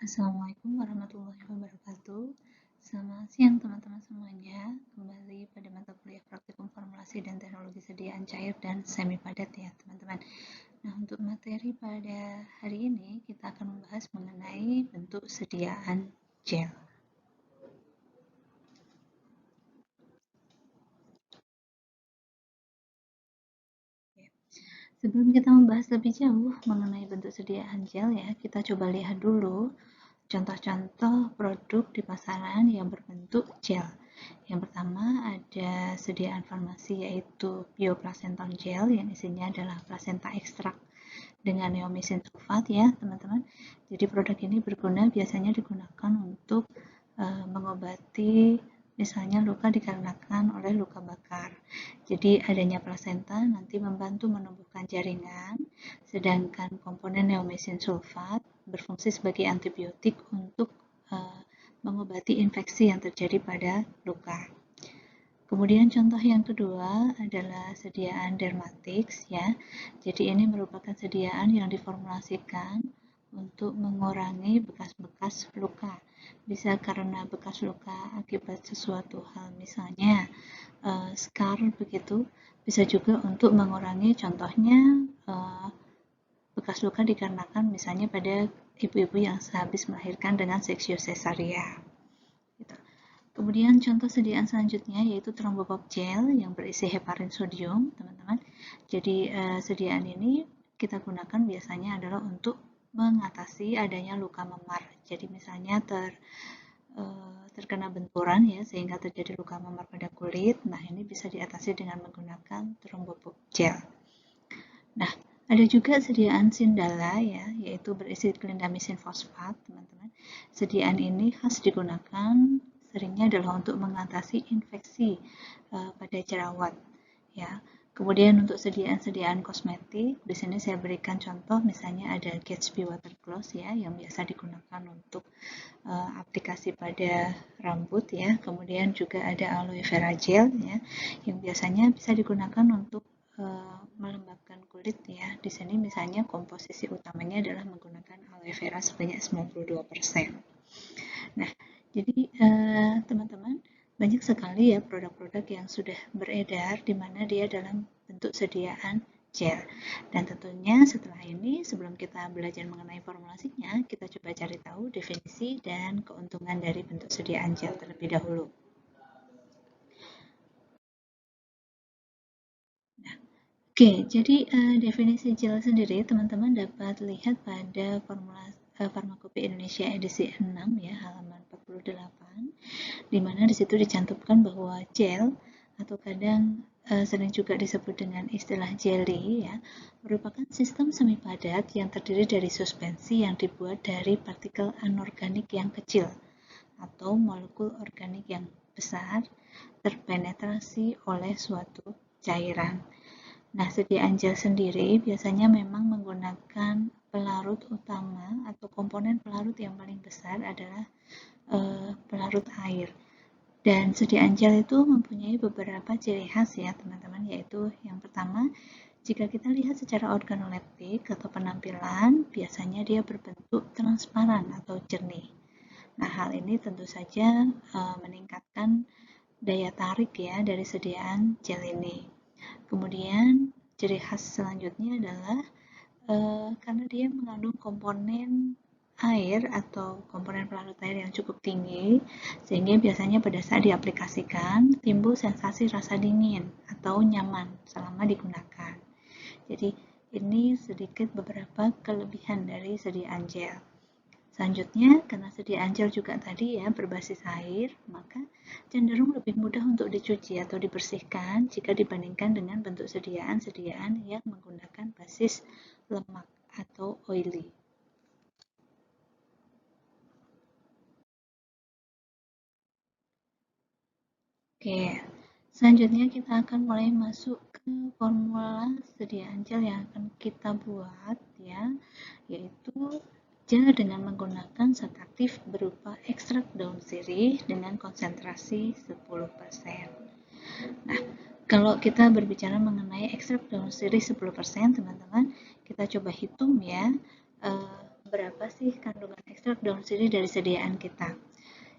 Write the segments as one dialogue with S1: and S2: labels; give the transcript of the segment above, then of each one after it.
S1: Assalamualaikum warahmatullahi wabarakatuh. Selamat siang teman-teman semuanya. Kembali pada mata kuliah praktikum formulasi dan teknologi sediaan cair dan semi padat ya teman-teman. Nah, untuk materi pada hari ini kita akan membahas mengenai bentuk sediaan gel. Sebelum kita membahas lebih jauh mengenai bentuk sediaan gel ya, kita coba lihat dulu contoh-contoh produk di pasaran yang berbentuk gel. Yang pertama ada sediaan farmasi yaitu bioplacental gel yang isinya adalah plasenta ekstrak dengan neomycin sulfat ya teman-teman. Jadi produk ini berguna biasanya digunakan untuk mengobati misalnya luka dikarenakan oleh luka bakar. Jadi adanya plasenta nanti membantu menumbuhkan jaringan, sedangkan komponen neomycin sulfat berfungsi sebagai antibiotik untuk mengobati infeksi yang terjadi pada luka. Kemudian contoh yang kedua adalah sediaan dermatix ya. Jadi ini merupakan sediaan yang diformulasikan untuk mengurangi bekas-bekas luka. Bisa karena bekas luka akibat sesuatu hal misalnya scar begitu. Bisa juga untuk mengurangi contohnya bekas luka dikarenakan misalnya pada ibu-ibu yang sehabis melahirkan dengan seksio cesaria. Gitu. Kemudian contoh sediaan selanjutnya yaitu trombopop gel yang berisi heparin sodium, teman-teman. Jadi sediaan ini kita gunakan biasanya adalah untuk mengatasi adanya luka memar. Jadi misalnya terkena benturan ya sehingga terjadi luka memar pada kulit. Nah, ini bisa diatasi dengan menggunakan trombopop gel. Nah, ada juga sediaan Sindala ya, yaitu berisi clindamycin fosfat, teman-teman. Sediaan ini khas digunakan seringnya adalah untuk mengatasi infeksi pada jerawat ya. Kemudian untuk sediaan-sediaan kosmetik, di sini saya berikan contoh misalnya ada Gatsby Water Gloss ya yang biasa digunakan untuk aplikasi pada rambut ya. Kemudian juga ada aloe vera gel ya yang biasanya bisa digunakan untuk melembabkan kulit ya. Di sini misalnya komposisi utamanya adalah menggunakan aloe vera sebanyak 92%. Nah, jadi teman-teman banyak sekali ya produk-produk yang sudah beredar di mana dia dalam bentuk sediaan gel. Dan tentunya setelah ini sebelum kita belajar mengenai formulasinya, kita coba cari tahu definisi dan keuntungan dari bentuk sediaan gel terlebih dahulu. Oke, jadi definisi gel sendiri teman-teman dapat lihat pada Farmakope Indonesia edisi 6 ya, halaman 48, di mana di situ dicantumkan bahwa gel atau kadang sering juga disebut dengan istilah jelly ya, merupakan sistem semi padat yang terdiri dari suspensi yang dibuat dari partikel anorganik yang kecil atau molekul organik yang besar terpenetrasi oleh suatu cairan. Nah, sediaan gel sendiri biasanya memang menggunakan pelarut utama atau komponen pelarut yang paling besar adalah pelarut air. Dan sediaan gel itu mempunyai beberapa ciri khas ya teman-teman, yaitu yang pertama, jika kita lihat secara organoleptik atau penampilan, biasanya dia berbentuk transparan atau jernih. Nah, hal ini tentu saja meningkatkan daya tarik ya dari sediaan gel ini. Kemudian ciri khas selanjutnya adalah karena dia mengandung komponen air atau komponen pelarut air yang cukup tinggi, sehingga biasanya pada saat diaplikasikan timbul sensasi rasa dingin atau nyaman selama digunakan. Jadi ini sedikit beberapa kelebihan dari sediaan gel. Selanjutnya, karena sediaan gel juga tadi ya berbasis air, maka cenderung lebih mudah untuk dicuci atau dibersihkan jika dibandingkan dengan bentuk sediaan-sediaan yang menggunakan basis lemak atau oily. Oke, selanjutnya kita akan mulai masuk ke formula sediaan gel yang akan kita buat ya, yaitu gel dengan menggunakan zat aktif berupa ekstrak daun sirih dengan konsentrasi 10%. Nah, kalau kita berbicara mengenai ekstrak daun sirih 10%, teman-teman, kita coba hitung ya, berapa sih kandungan ekstrak daun sirih dari sediaan kita.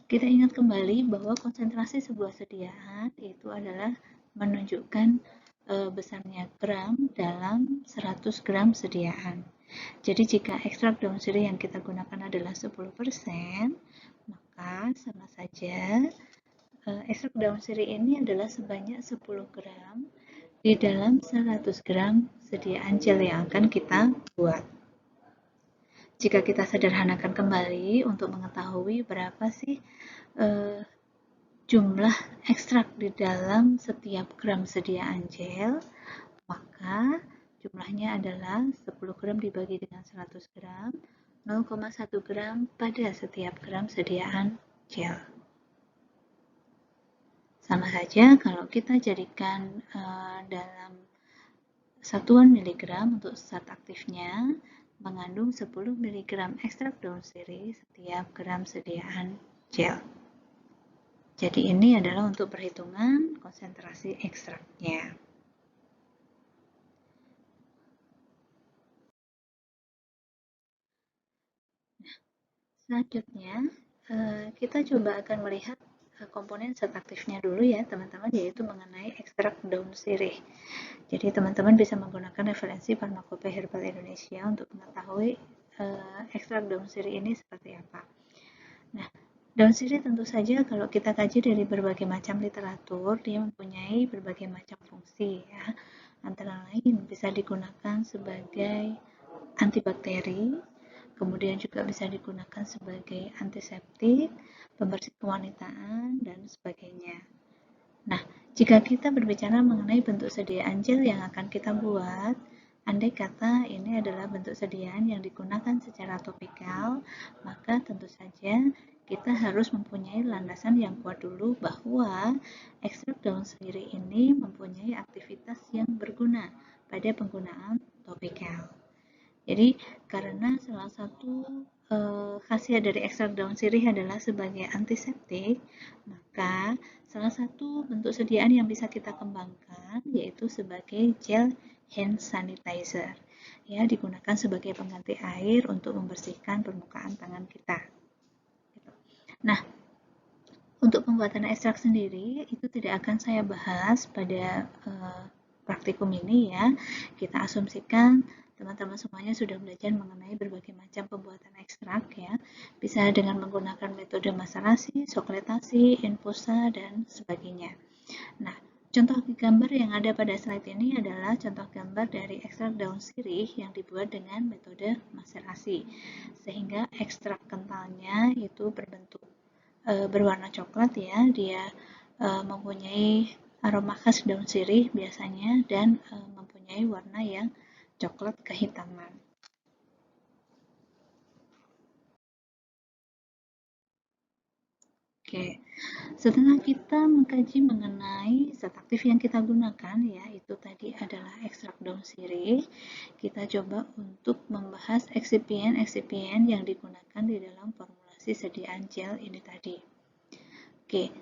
S1: Kita ingat kembali bahwa konsentrasi sebuah sediaan itu adalah menunjukkan besarnya gram dalam 100 gram sediaan. Jadi jika ekstrak daun sirih yang kita gunakan adalah 10%, maka sama saja ekstrak daun sirih ini adalah sebanyak 10 gram di dalam 100 gram sediaan gel yang akan kita buat. Jika kita sederhanakan kembali untuk mengetahui berapa sih jumlah ekstrak di dalam setiap gram sediaan gel, maka jumlahnya adalah 10 gram dibagi dengan 100 gram, 0,1 gram pada setiap gram sediaan gel. Sama saja kalau kita jadikan dalam satuan miligram untuk zat aktifnya mengandung 10 mg ekstrak daun sirih setiap gram sediaan gel. Jadi ini adalah untuk perhitungan konsentrasi ekstraknya. Selanjutnya, kita coba akan melihat komponen zat aktifnya dulu ya teman-teman, yaitu mengenai ekstrak daun sirih. Jadi teman-teman bisa menggunakan referensi Farmakope Herbal Indonesia untuk mengetahui ekstrak daun sirih ini seperti apa. Nah, daun sirih tentu saja kalau kita kaji dari berbagai macam literatur, dia mempunyai berbagai macam fungsi ya. Antara lain bisa digunakan sebagai antibakteri, kemudian juga bisa digunakan sebagai antiseptik, pembersih kewanitaan, dan sebagainya. Nah, jika kita berbicara mengenai bentuk sediaan gel yang akan kita buat, andai kata ini adalah bentuk sediaan yang digunakan secara topikal, maka tentu saja kita harus mempunyai landasan yang kuat dulu bahwa ekstrak daun sirih ini mempunyai aktivitas yang berguna pada penggunaan topikal. Jadi karena salah satu khasiat dari ekstrak daun sirih adalah sebagai antiseptik, maka salah satu bentuk sediaan yang bisa kita kembangkan yaitu sebagai gel hand sanitizer. Ya, digunakan sebagai pengganti air untuk membersihkan permukaan tangan kita. Nah, untuk pembuatan ekstrak sendiri itu tidak akan saya bahas pada praktikum ini ya. Kita asumsikan teman-teman semuanya sudah belajar mengenai berbagai macam pembuatan ekstrak ya. Bisa dengan menggunakan metode maserasi, sokletasi, infusa, dan sebagainya. Nah, contoh gambar yang ada pada slide ini adalah contoh gambar dari ekstrak daun sirih yang dibuat dengan metode maserasi. Sehingga ekstrak kentalnya itu berwarna coklat ya, dia mempunyai aroma khas daun sirih biasanya dan mempunyai warna yang coklat kehitaman. Oke, setelah kita mengkaji mengenai zat aktif yang kita gunakan ya, itu tadi adalah ekstrak daun sirih, kita coba untuk membahas eksipien-eksipien yang digunakan di dalam formulasi sediaan gel ini tadi. Oke,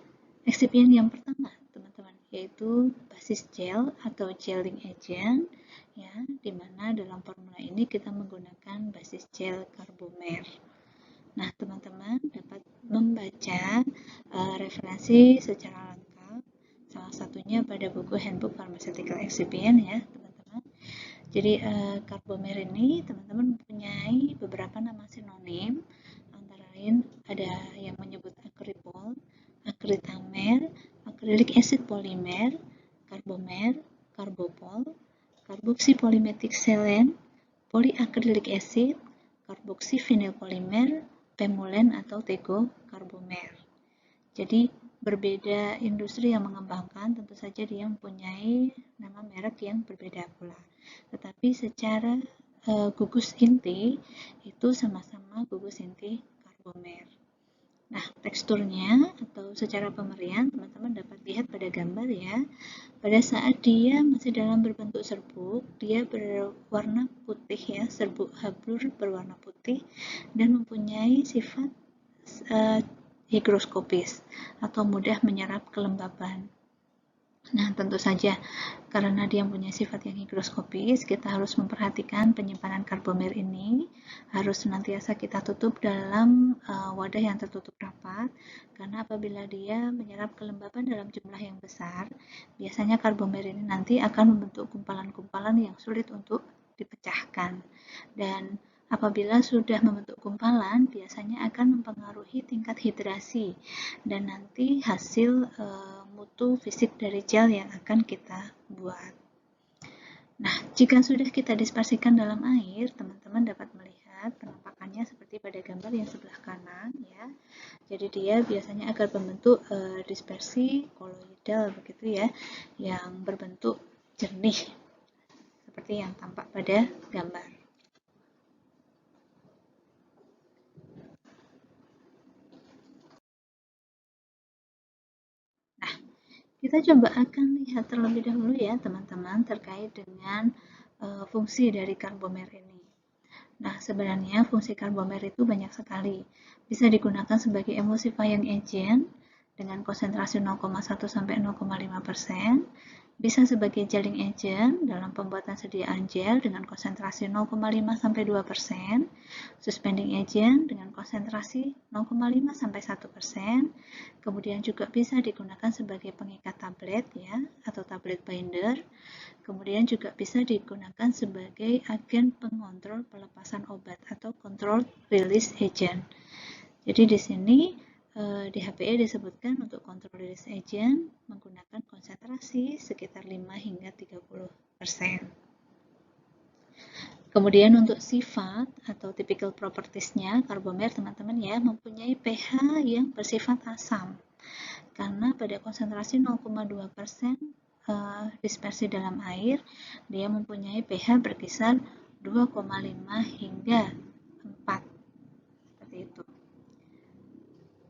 S1: eksipien yang pertama teman-teman yaitu basis gel atau gelling agent ya, dimana dalam formula ini kita menggunakan basis gel karbomer. Nah, teman-teman dapat membaca referensi secara lengkap, salah satunya pada buku Handbook Pharmaceutical Excipient ya, teman-teman. Jadi karbomer ini teman-teman mempunyai beberapa nama sinonim, antara lain ada yang menyebut akripol, akritamer, acrylic acid polimer, karbomer, karbopol, karboksipolimetik selen, poliacrylic acid, karboksivinyl polimer, pemulen atau tegokarbomer. Jadi berbeda industri yang mengembangkan, tentu saja dia mempunyai nama merek yang berbeda pula. Tetapi secara gugus inti itu sama-sama gugus inti karbomer. Nah, teksturnya atau secara pemberian teman-teman dapat lihat pada gambar ya. Pada saat dia masih dalam berbentuk serbuk, dia berwarna putih ya, serbuk hablur berwarna putih dan mempunyai sifat higroskopis atau mudah menyerap kelembaban. Nah, tentu saja karena dia punya sifat yang higroskopis, kita harus memperhatikan penyimpanan karbomer ini harus senantiasa kita tutup dalam wadah yang tertutup rapat, karena apabila dia menyerap kelembapan dalam jumlah yang besar, biasanya karbomer ini nanti akan membentuk gumpalan-gumpalan yang sulit untuk dipecahkan. Dan apabila sudah membentuk gumpalan, biasanya akan mempengaruhi tingkat hidrasi dan nanti hasil mutu fisik dari gel yang akan kita buat. Nah, jika sudah kita dispersikan dalam air, teman-teman dapat melihat penampakannya seperti pada gambar yang sebelah kanan ya. Jadi dia biasanya akan membentuk dispersi koloidal begitu ya, yang berbentuk jernih seperti yang tampak pada gambar. Nah, kita coba akan lihat terlebih dahulu ya teman-teman terkait dengan fungsi dari karbomer ini. Nah, sebenarnya fungsi karbomer itu banyak sekali. Bisa digunakan sebagai emulsifying agent dengan konsentrasi 0,1 sampai 0,5%, bisa sebagai gelling agent dalam pembuatan sediaan gel dengan konsentrasi 0,5 sampai 2%, suspending agent dengan konsentrasi 0,5 sampai 1%, kemudian juga bisa digunakan sebagai pengikat tablet ya atau tablet binder. Kemudian juga bisa digunakan sebagai agen pengontrol pelepasan obat atau control release agent. Jadi di sini di HPE disebutkan untuk control release agent menggunakan konsentrasi sekitar 5 hingga 30%. Kemudian untuk sifat atau typical properties-nya, karbomer teman-teman ya mempunyai pH yang bersifat asam. Karena pada konsentrasi 0,2% dispersi dalam air, dia mempunyai pH berkisar 2,5 hingga 4. Seperti itu.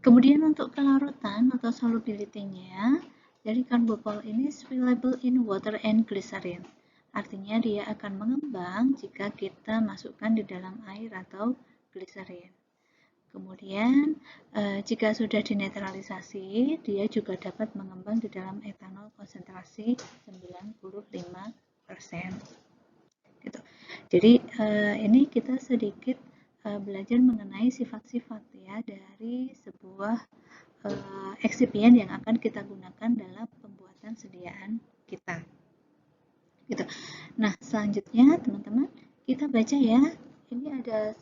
S1: Kemudian untuk kelarutan atau solubility-nya, dari karbopol ini soluble in water and glycerin. Artinya dia akan mengembang jika kita masukkan di dalam air atau glycerin. Kemudian, jika sudah dinetralisasi, dia juga dapat mengembang di dalam etanol konsentrasi 95%. Gitu. Jadi, ini kita sedikit belajar mengenai sifat-sifat ya dari sebuah eksipien yang akan kita gunakan dalam pembuatan sediaan kita. Gitu. Nah, selanjutnya teman-teman, kita baca ya. Ini ada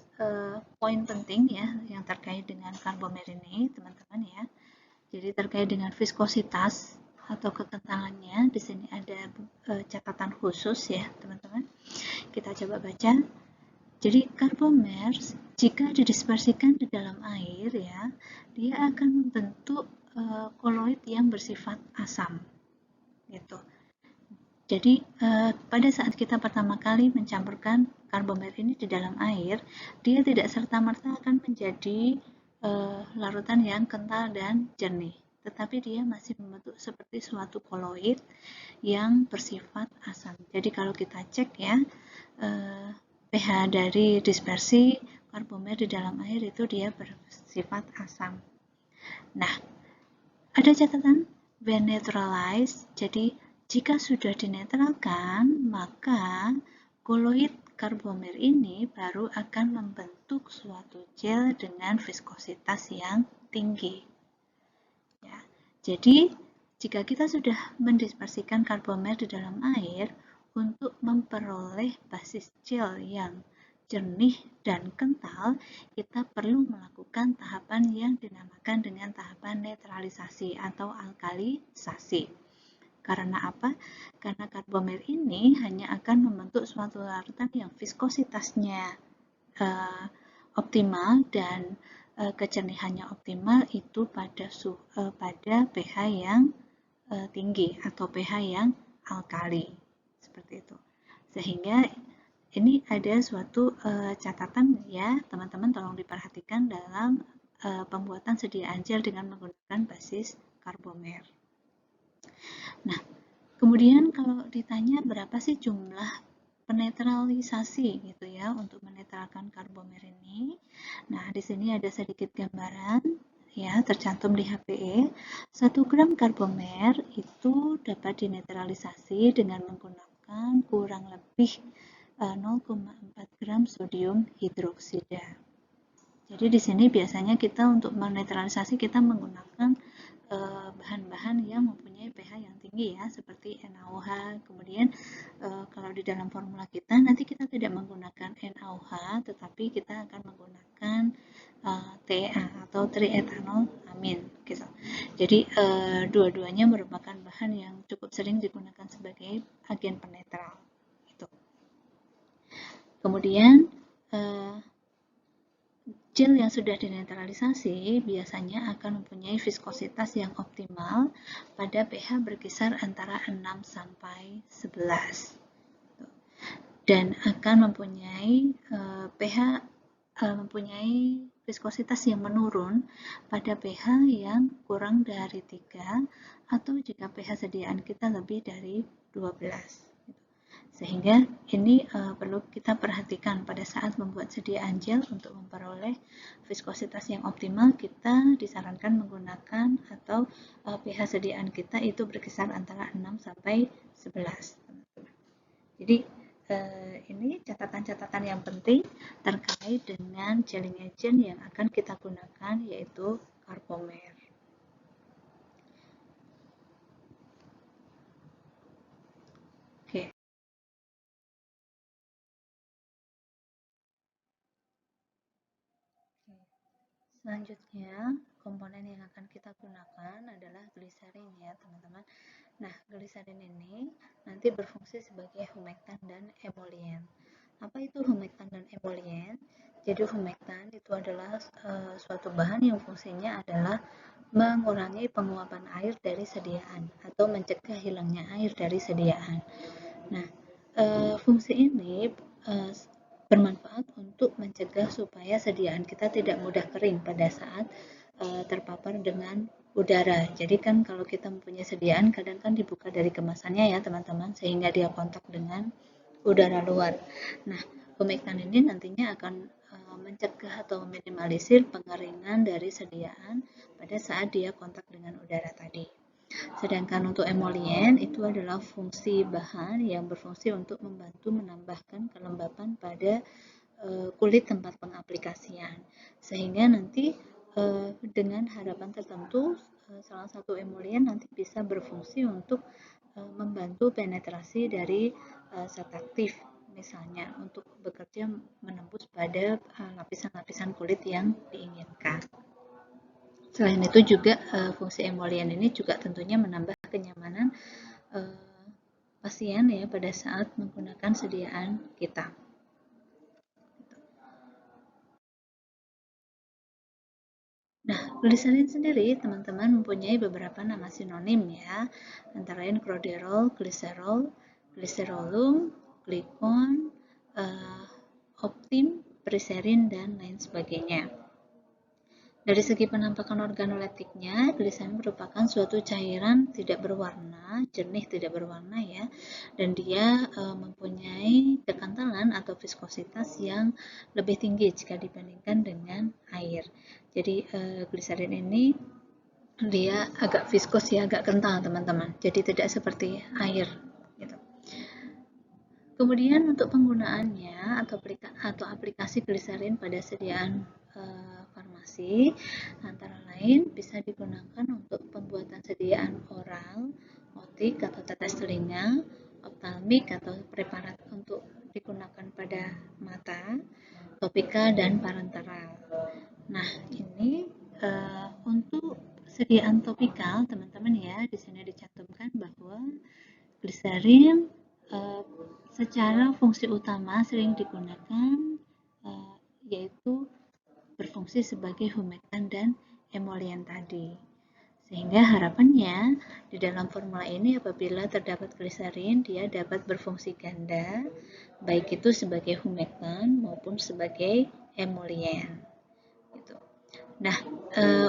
S1: poin penting ya yang terkait dengan karbomer ini, teman-teman ya. Jadi terkait dengan viskositas atau kekentalannya, di sini ada catatan khusus ya, teman-teman. Kita coba baca. Jadi karbomer jika didispersikan di dalam air ya, dia akan membentuk koloid yang bersifat asam. Gitu. Jadi pada saat kita pertama kali mencampurkan karbomer ini di dalam air, dia tidak serta-merta akan menjadi larutan yang kental dan jernih, tetapi dia masih membentuk seperti suatu koloid yang bersifat asam. Jadi kalau kita cek ya, pH dari dispersi karbomer di dalam air itu dia bersifat asam. Nah, ada catatan when neutralized, jadi jika sudah dinetralkan, maka koloid karbomer ini baru akan membentuk suatu gel dengan viskositas yang tinggi. Ya, jadi, jika kita sudah mendispersikan karbomer di dalam air, untuk memperoleh basis gel yang jernih dan kental, kita perlu melakukan tahapan yang dinamakan dengan tahapan netralisasi atau alkalisasi. Karena apa? Karena karbomer ini hanya akan membentuk suatu larutan yang viskositasnya optimal dan kejernihannya optimal itu pada pH yang tinggi atau pH yang alkali. Seperti itu. Sehingga ini ada suatu catatan ya, teman-teman tolong diperhatikan dalam pembuatan sediaan gel dengan menggunakan basis karbomer. Nah, kemudian kalau ditanya berapa sih jumlah penetralisasi gitu ya untuk menetralkan karbomer ini. Nah, di sini ada sedikit gambaran ya, tercantum di HPE, 1 gram karbomer itu dapat dinetralisasi dengan menggunakan kurang lebih 0,4 gram sodium hidroksida. Jadi di sini biasanya kita untuk menetralisasi kita menggunakan bahan-bahan yang mempunyai pH yang tinggi ya, seperti NaOH. Kemudian kalau di dalam formula kita nanti kita tidak menggunakan NaOH, tetapi kita akan menggunakan TA atau triethanol amin gitu. Jadi dua-duanya merupakan bahan yang cukup sering digunakan sebagai agen penetral. Gitu. Kemudian gel yang sudah dinetralisasi biasanya akan mempunyai viskositas yang optimal pada pH berkisar antara 6 sampai 11 dan akan mempunyai pH mempunyai viskositas yang menurun pada pH yang kurang dari 3 atau jika pH sediaan kita lebih dari 12. Sehingga ini perlu kita perhatikan pada saat membuat sediaan gel untuk memperoleh viskositas yang optimal. Kita disarankan menggunakan atau pH sediaan kita itu berkisar antara 6 sampai 11. Jadi ini catatan-catatan yang penting terkait dengan gelling agent yang akan kita gunakan, yaitu karbomer. Oke. Selanjutnya, komponen yang akan kita gunakan adalah gliserin ya, teman-teman. Nah, gliserin ini nanti berfungsi sebagai humektan dan emolien. Apa itu humektan dan emolien? Jadi humektan itu adalah suatu bahan yang fungsinya adalah mengurangi penguapan air dari sediaan atau mencegah hilangnya air dari sediaan. Nah, fungsi ini bermanfaat untuk mencegah supaya sediaan kita tidak mudah kering pada saat terpapar dengan udara. Jadi kan kalau kita mempunyai sediaan kadang kan dibuka dari kemasannya ya teman-teman, sehingga dia kontak dengan udara luar. Nah, humektan ini nantinya akan mencegah atau meminimalisir pengeringan dari sediaan pada saat dia kontak dengan udara tadi. Sedangkan untuk emolien itu adalah fungsi bahan yang berfungsi untuk membantu menambahkan kelembapan pada kulit tempat pengaplikasian. Sehingga nanti dengan harapan tertentu salah satu emolien nanti bisa berfungsi untuk membantu penetrasi dari zat aktif, misalnya untuk bekerja menembus pada lapisan-lapisan kulit yang diinginkan. Selain itu juga fungsi emolien ini juga tentunya menambah kenyamanan pasien ya pada saat menggunakan sediaan kita. Nah, gliserin sendiri teman-teman mempunyai beberapa nama sinonim ya, antara lain chlorderol, gliserol, gliserolum, glikon, optim, priserin, dan lain sebagainya. Dari segi penampakan organoleptiknya, gliserin merupakan suatu cairan tidak berwarna, jernih tidak berwarna ya, dan dia mempunyai kekantalan atau viskositas yang lebih tinggi jika dibandingkan dengan air. Jadi gliserin ini dia agak viskos ya, agak kental teman-teman. Jadi tidak seperti air. Gitu. Kemudian untuk penggunaannya atau aplikasi gliserin pada sediaan farmasi antara lain bisa digunakan untuk pembuatan sediaan oral, otik atau tetes telinga, optalmik atau preparat untuk digunakan pada mata, topika dan parenteral. Nah, ini untuk sediaan topikal teman-teman ya, di sini dicantumkan bahwa gliserin secara fungsi utama sering digunakan yaitu berfungsi sebagai humektan dan emolien tadi. Sehingga harapannya di dalam formula ini apabila terdapat gliserin dia dapat berfungsi ganda baik itu sebagai humektan maupun sebagai emolien. Gitu. Nah,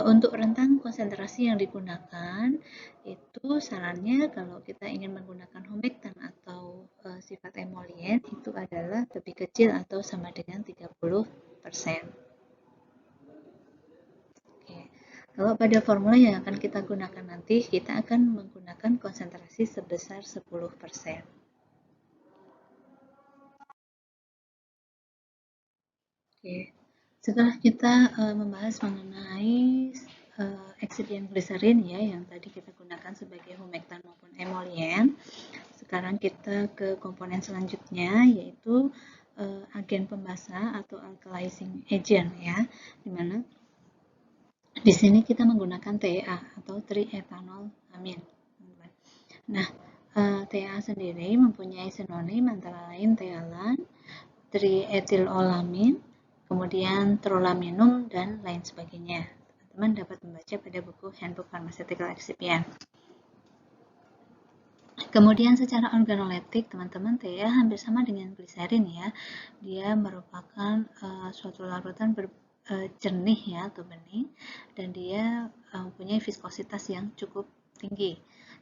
S1: untuk rentang konsentrasi yang digunakan itu sarannya kalau kita ingin menggunakan humektan atau sifat emolien itu adalah lebih kecil atau sama dengan 30%. Kalau pada formula yang akan kita gunakan nanti, kita akan menggunakan konsentrasi sebesar 10%. Oke. Setelah kita membahas mengenai eksipien gliserin ya, yang tadi kita gunakan sebagai humektan maupun emolien, sekarang kita ke komponen selanjutnya, yaitu agen pembasa atau alkalizing agent ya, dimana di sini kita menggunakan TEA atau triethanol amin. Nah, TEA sendiri mempunyai sinonim antara lain tealan, triethylolamin, kemudian trolaminum, dan lain sebagainya. Teman-teman dapat membaca pada buku Handbook Pharmaceutical Excipient. Kemudian secara organoleptik, teman-teman, TEA hampir sama dengan gliserin ya. Dia merupakan suatu larutan jernih ya atau bening, dan dia mempunyai viskositas yang cukup tinggi.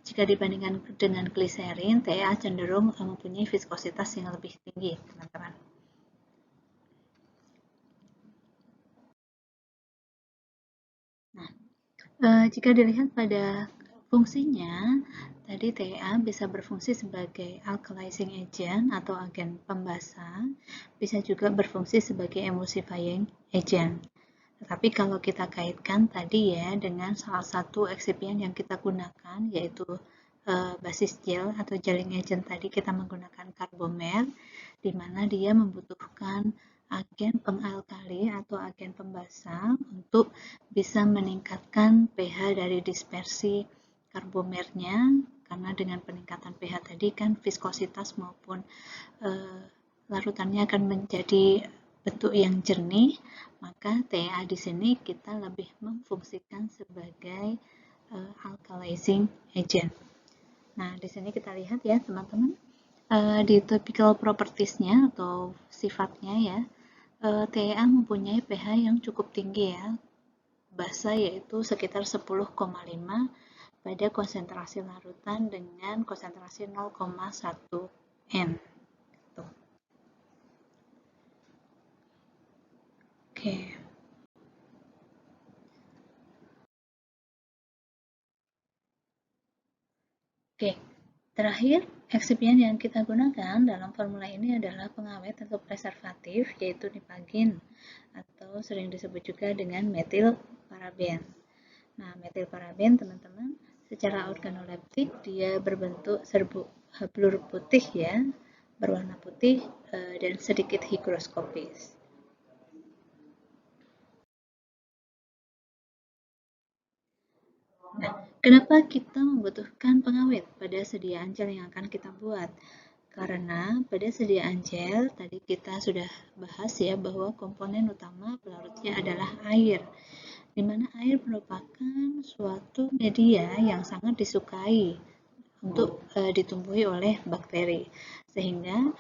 S1: Jika dibandingkan dengan gliserin, TEA cenderung mempunyai viskositas yang lebih tinggi, teman-teman. Nah, jika dilihat pada fungsinya, tadi TEA bisa berfungsi sebagai alkalizing agent atau agen pembasa, bisa juga berfungsi sebagai emulsifying agent. Tetapi kalau kita kaitkan tadi ya dengan salah satu eksipien yang kita gunakan, yaitu basis gel atau gelling agent tadi kita menggunakan karbomer, di mana dia membutuhkan agen pengalkali atau agen pembasa untuk bisa meningkatkan pH dari dispersi karbomernya, karena dengan peningkatan pH tadi kan viskositas maupun larutannya akan menjadi bentuk yang jernih, maka TEA di sini kita lebih memfungsikan sebagai alkalizing agent. Nah, di sini kita lihat ya teman-teman, di typical properties-nya atau sifatnya ya, TEA mempunyai pH yang cukup tinggi ya, basa yaitu sekitar 10,5 pada konsentrasi larutan dengan konsentrasi 0,1 N. Oke. Oke, terakhir eksipien yang kita gunakan dalam formula ini adalah pengawet atau preservatif, yaitu nipagin atau sering disebut juga dengan metil paraben. Nah, metil paraben teman-teman secara organoleptik dia berbentuk serbuk hablur putih ya, berwarna putih dan sedikit higroskopis. Nah, kenapa kita membutuhkan pengawet pada sediaan gel yang akan kita buat? Karena pada sediaan gel, tadi kita sudah bahas ya bahwa komponen utama pelarutnya adalah air, di mana air merupakan suatu media yang sangat disukai untuk ditumbuhi oleh bakteri, sehingga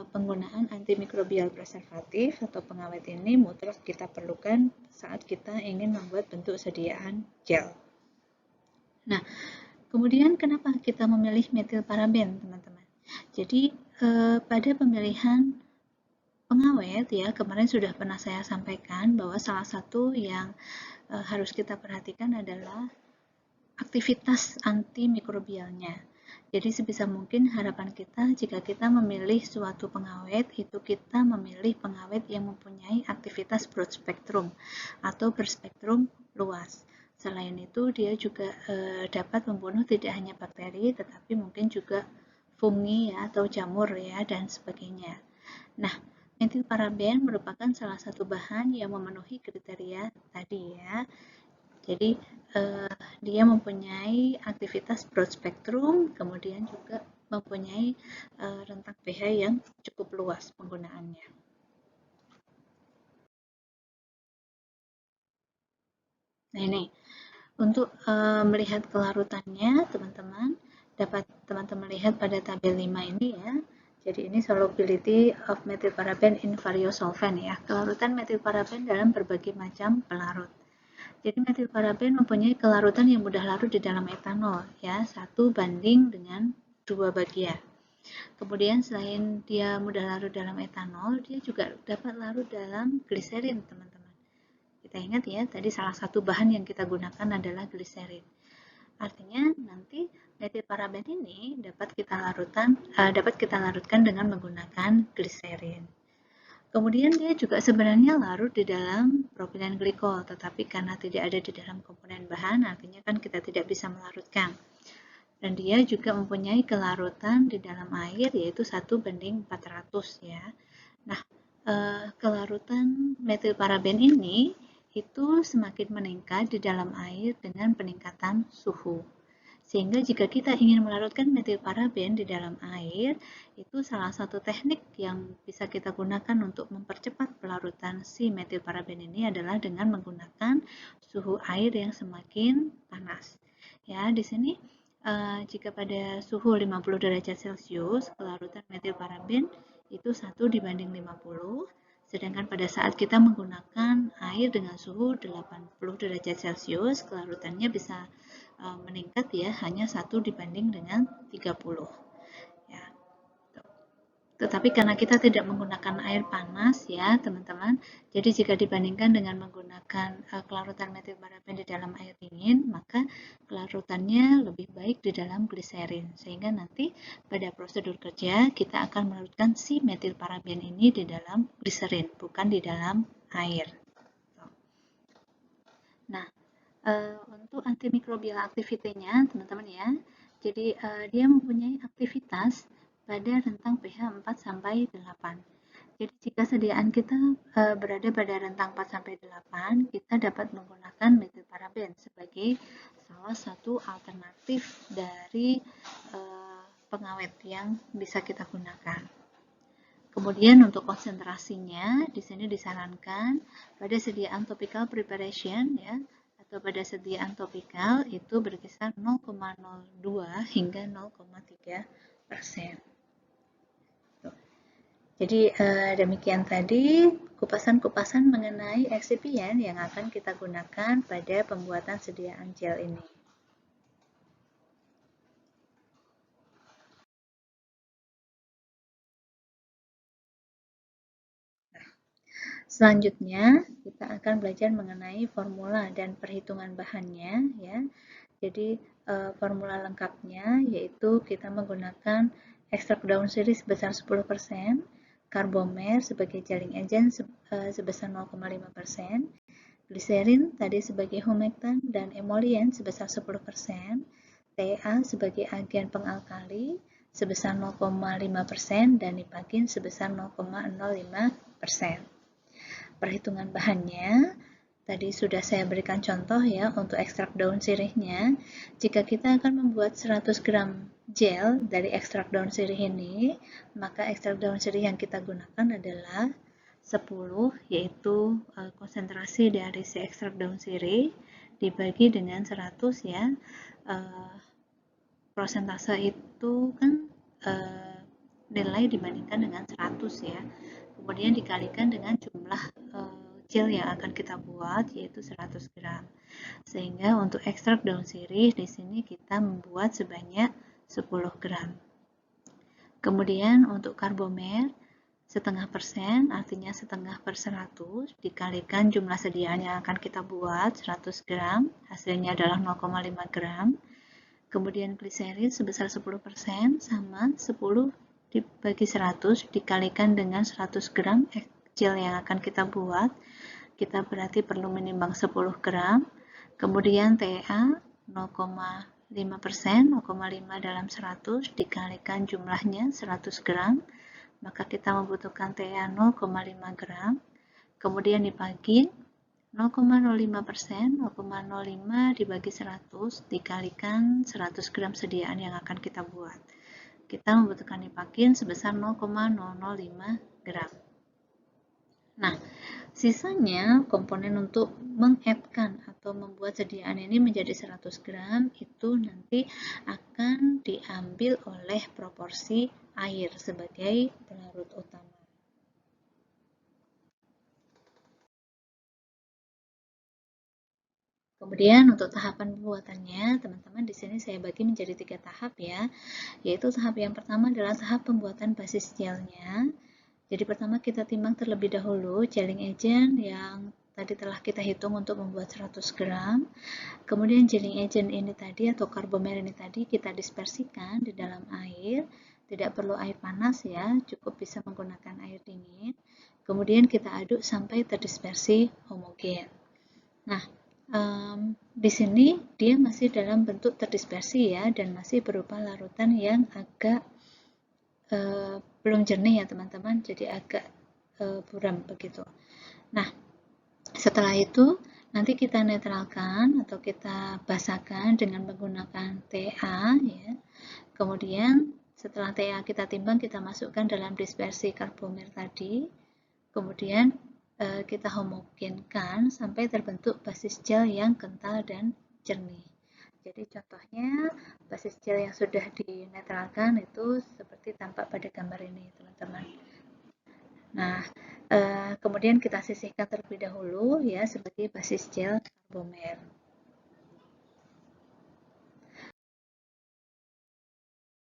S1: penggunaan antimikrobial preservatif atau pengawet ini mutlak kita perlukan saat kita ingin membuat bentuk sediaan gel. Nah, kemudian kenapa kita memilih metil paraben, teman-teman? Jadi, pada pemilihan pengawet ya, kemarin sudah pernah saya sampaikan bahwa salah satu yang harus kita perhatikan adalah aktivitas antimikrobialnya. Jadi sebisa mungkin harapan kita jika kita memilih suatu pengawet, itu kita memilih pengawet yang mempunyai aktivitas broad spectrum atau berspektrum luas. Selain itu, dia juga dapat membunuh tidak hanya bakteri, tetapi mungkin juga fungi ya, atau jamur ya, dan sebagainya. Nah, metil paraben merupakan salah satu bahan yang memenuhi kriteria tadi ya. Jadi, dia mempunyai aktivitas broad spectrum, kemudian juga mempunyai rentang pH yang cukup luas penggunaannya. Nah, ini untuk melihat kelarutannya, teman-teman dapat teman-teman lihat pada tabel 5 ini ya. Jadi ini solubility of methylparaben in various solvent ya. Kelarutan methylparaben dalam berbagai macam pelarut. Jadi methylparaben mempunyai kelarutan yang mudah larut di dalam etanol ya, 1 banding dengan 2 bagian. Kemudian selain dia mudah larut dalam etanol, dia juga dapat larut dalam gliserin, teman-teman. kita ingat ya, tadi salah satu bahan yang kita gunakan adalah gliserin. Artinya nanti metilparaben ini dapat kita larutkan dengan menggunakan gliserin. Kemudian dia juga sebenarnya larut di dalam propilen glikol, tetapi karena tidak ada di dalam komponen bahan, artinya kan kita tidak bisa melarutkan. Dan dia juga mempunyai kelarutan di dalam air yaitu 1:400 ya. Nah, kelarutan metilparaben ini itu semakin meningkat di dalam air dengan peningkatan suhu. Sehingga jika kita ingin melarutkan metilparaben di dalam air, itu salah satu teknik yang bisa kita gunakan untuk mempercepat pelarutan si metilparaben ini adalah dengan menggunakan suhu air yang semakin panas. Ya, di sini jika pada suhu 50 derajat Celcius, kelarutan metilparaben itu 1:50, sedangkan pada saat kita menggunakan air dengan suhu 80 derajat Celcius, kelarutannya bisa meningkat ya, hanya 1:30. Ya. Tetapi karena kita tidak menggunakan air panas ya teman-teman, jadi jika dibandingkan dengan menggunakan kelarutan metilparaben di dalam air dingin, maka kelarutannya lebih baik di dalam gliserin, sehingga nanti pada prosedur kerja kita akan melarutkan si metilparaben ini di dalam gliserin, bukan di dalam air. Nah, untuk antimikrobial activity-nya teman-teman ya, jadi dia mempunyai aktivitas pada rentang pH 4-8. Jadi jika sediaan kita berada pada rentang 4-8, kita dapat menggunakan metilparaben sebagai salah satu alternatif dari pengawet yang bisa kita gunakan. Kemudian untuk konsentrasinya, di sini disarankan pada sediaan topical preparation ya, atau pada sediaan topikal itu berkisar 0,02 hingga 0,3%. Jadi demikian tadi kupasan-kupasan mengenai eksipien yang akan kita gunakan pada pembuatan sediaan gel ini. Selanjutnya, kita akan belajar mengenai formula dan perhitungan bahannya ya. Jadi formula lengkapnya yaitu kita menggunakan ekstrak daun sirih sebesar 10%, karbomer sebagai gelling agent sebesar 0,5%, gliserin tadi sebagai humectant dan emolien sebesar 10%, TA sebagai agen pengalkali sebesar 0,5% dan nipagin sebesar 0,05%. Perhitungan bahannya, tadi sudah saya berikan contoh ya untuk ekstrak daun sirihnya. Jika kita akan membuat 100 gram gel dari ekstrak daun sirih ini, maka ekstrak daun sirih yang kita gunakan adalah 10, yaitu konsentrasi dari si ekstrak daun sirih dibagi dengan 100 ya. Prosentase itu kan nilai dibandingkan dengan 100 ya. Kemudian dikalikan dengan jumlah gel yang akan kita buat yaitu 100 gram. Sehingga untuk ekstrak daun sirih di sini kita membuat sebanyak 10 gram. Kemudian untuk karbomer setengah persen, artinya setengah per 100 dikalikan jumlah sediaan yang akan kita buat 100 gram, hasilnya adalah 0,5 gram. Kemudian gliserin sebesar 10% sama 10 dibagi 100 dikalikan dengan 100 gram gel yang akan kita buat, kita berarti perlu menimbang 10 gram. Kemudian TA 0,5%, 0,5 dalam 100 dikalikan jumlahnya 100 gram, maka kita membutuhkan TA 0,5 gram. Kemudian dibagi 0,05%, 0,05 dibagi 100 dikalikan 100 gram sediaan yang akan kita buat. Kita membutuhkan nipagin sebesar 0,005 gram. Nah, sisanya komponen untuk mengaddkan atau membuat sediaan ini menjadi 100 gram itu nanti akan diambil oleh proporsi air sebagai pelarut utama. Kemudian untuk tahapan pembuatannya, teman-teman di sini saya bagi menjadi 3 tahap ya. Yaitu tahap yang pertama adalah tahap pembuatan basis gelnya. Jadi pertama kita timbang terlebih dahulu gelling agent yang tadi telah kita hitung untuk membuat 100 gram. Kemudian gelling agent ini tadi atau karbomer ini tadi kita dispersikan di dalam air. Tidak perlu air panas ya, cukup bisa menggunakan air dingin. Kemudian kita aduk sampai terdispersi homogen. Nah, di sini dia masih dalam bentuk terdispersi ya, dan masih berupa larutan yang agak belum jernih ya teman-teman, jadi agak buram begitu. Nah, setelah itu nanti kita netralkan atau kita basahkan dengan menggunakan TA ya. Kemudian setelah TA kita timbang, kita masukkan dalam dispersi karbomer tadi. Kemudian kita homogenkan sampai terbentuk basis gel yang kental dan jernih. Jadi contohnya basis gel yang sudah dinetralkan itu seperti tampak pada gambar ini teman-teman. Nah, kemudian kita sisihkan terlebih dahulu ya sebagai basis gel karbomer.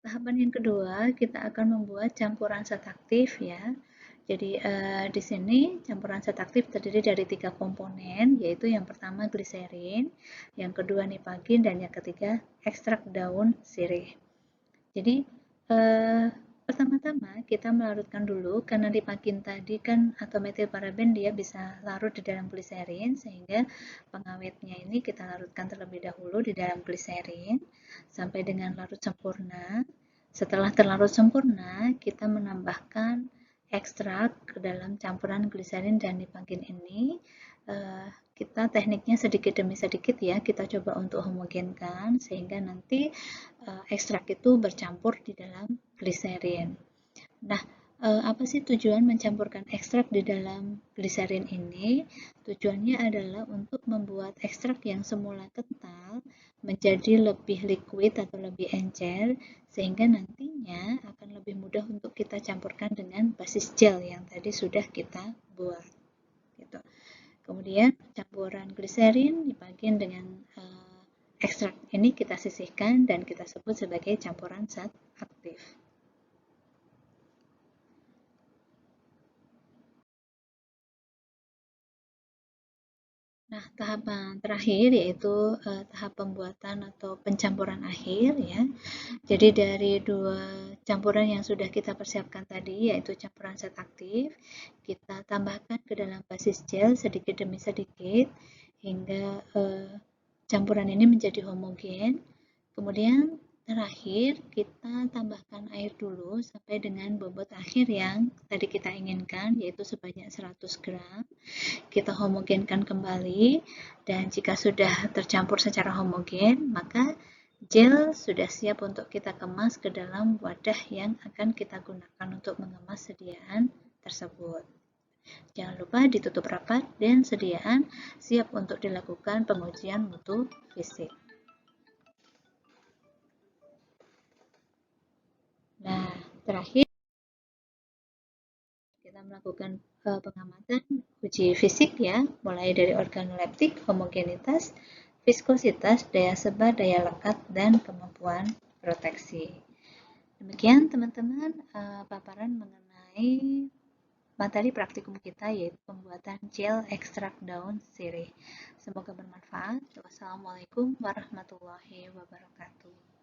S1: Tahapan yang kedua, kita akan membuat campuran zat aktif ya. Jadi di sini campuran zat aktif terdiri dari 3 komponen, yaitu yang pertama gliserin, yang kedua nipagin, dan yang ketiga ekstrak daun sirih. Jadi pertama-tama kita melarutkan dulu, karena nipagin tadi kan atau metilparaben dia bisa larut di dalam gliserin, sehingga pengawetnya ini kita larutkan terlebih dahulu di dalam gliserin sampai dengan larut sempurna. Setelah terlarut sempurna, kita menambahkan ekstrak ke dalam campuran gliserin dan nipagin ini. Kita tekniknya sedikit demi sedikit ya, kita coba untuk homogenkan sehingga nanti ekstrak itu bercampur di dalam gliserin. Nah, apa sih tujuan mencampurkan ekstrak di dalam gliserin ini? Tujuannya adalah untuk membuat ekstrak yang semula kental menjadi lebih liquid atau lebih encer, sehingga nantinya akan lebih mudah untuk kita campurkan dengan basis gel yang tadi sudah kita buat. Gitu. Kemudian campuran gliserin dibagian dengan ekstrak ini kita sisihkan dan kita sebut sebagai campuran zat aktif. Nah, tahapan terakhir yaitu tahap pembuatan atau pencampuran akhir ya. Jadi dari dua campuran yang sudah kita persiapkan tadi, yaitu campuran zat aktif, kita tambahkan ke dalam basis gel sedikit demi sedikit hingga campuran ini menjadi homogen. Kemudian terakhir kita tambahkan air dulu sampai dengan bobot akhir yang tadi kita inginkan, yaitu sebanyak 100 gram. Kita homogenkan kembali, dan jika sudah tercampur secara homogen, maka gel sudah siap untuk kita kemas ke dalam wadah yang akan kita gunakan untuk mengemas sediaan tersebut. Jangan lupa ditutup rapat dan sediaan siap untuk dilakukan pengujian mutu fisik. Nah, terakhir kita melakukan pengamatan uji fisik ya, mulai dari organoleptik, homogenitas, viskositas, daya sebar, daya lekat, dan kemampuan proteksi. Demikian teman-teman paparan mengenai materi praktikum kita, yaitu pembuatan gel ekstrak daun sirih. Semoga bermanfaat. Wassalamualaikum warahmatullahi wabarakatuh.